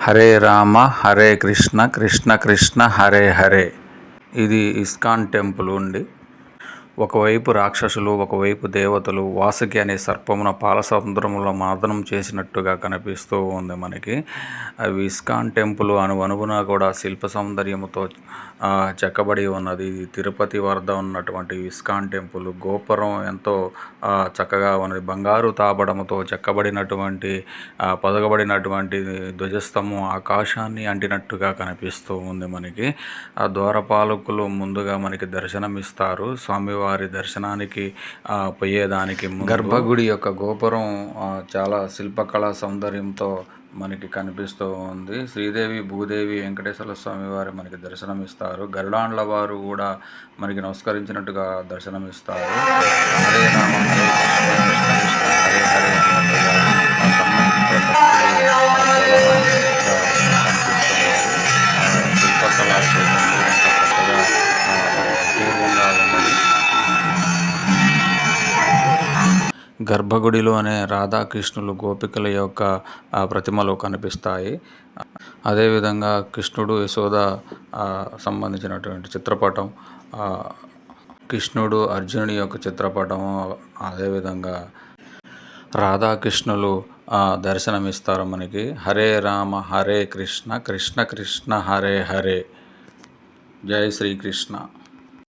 హరే రామ హరే కృష్ణ కృష్ణ కృష్ణ హరే హరే. ఇది ISKCON temple ఉండి ఒకవైపు రాక్షసులు, ఒకవైపు దేవతలు వాసుకి అనే సర్పమున పాలసముద్రంలో మర్దనం చేసినట్టుగా కనిపిస్తూ ఉంది మనకి. అవి ఇస్కాన్ టెంపుల్ అనువున కూడా శిల్ప సౌందర్యముతో చెక్కబడి ఉన్నది. ఇది తిరుపతి వద్ద ఉన్నటువంటి ఇస్కాన్ టెంపుల్. గోపురం ఎంతో చక్కగా ఉన్నది. బంగారు తాపడముతో చెక్కబడినటువంటి పొదగబడినటువంటి ధ్వజస్తంభం ఆకాశాన్ని అంటినట్టుగా కనిపిస్తూ ఉంది మనకి. ఆ ద్వారపాలకులు ముందుగా మనకి దర్శనమిస్తారు. స్వామివారి దర్శనానికి పోయేదానికి గర్భగుడి యొక్క గోపురం చాలా శిల్పకళా సౌందర్యంతో మనకి కనిపిస్తూ ఉంది. శ్రీదేవి, భూదేవి, వెంకటేశ్వర స్వామి వారు మనకి దర్శనమిస్తారు. గరుడాండ్ల వారు కూడా మనకి నమస్కరించినట్టుగా దర్శనమిస్తారు. హరే రామ హరే కృష్ణ హరే హరే శిల్పకళా పూర్వంగా ఉన్నది. గర్భగుడిలోనే రాధాకృష్ణులు, గోపికల యొక్క ప్రతిమలు కనిపిస్తాయి. అదేవిధంగా కృష్ణుడు, యశోద సంబంధించినటువంటి చిత్రపటం, కృష్ణుడు, అర్జునుడి యొక్క చిత్రపటం, అదేవిధంగా రాధాకృష్ణులు దర్శనమిస్తారు మనకి. హరే రామ హరే కృష్ణ కృష్ణ కృష్ణ హరే హరే. జై శ్రీకృష్ణ.